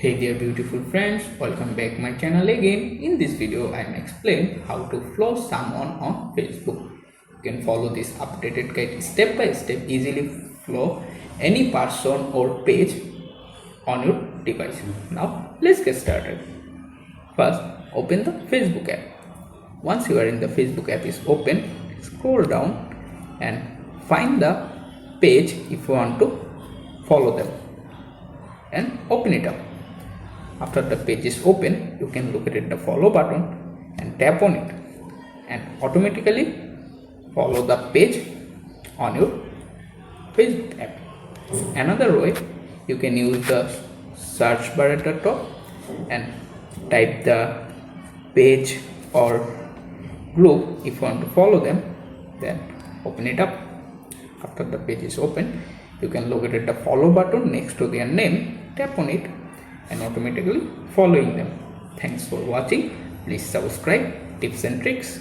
Hey there beautiful friends, welcome back my channel again. In this video I am explain how to follow someone on Facebook. You can follow this updated guide step by step, easily follow any person or page on your device. Now let's get started. First open the Facebook app. Once you are in the Facebook app is open, scroll down and find the page if you want to follow them and open it up. After the page is open, you can look at the follow button and tap on it and automatically follow the page on your Facebook app. Another way, you can use the search bar at the top and type the page or group if you want to follow them, then open it up. After the page is open, you can look at the follow button next to their name, tap on it and automatically following them. Thanks for watching. Please subscribe. Tips and tricks.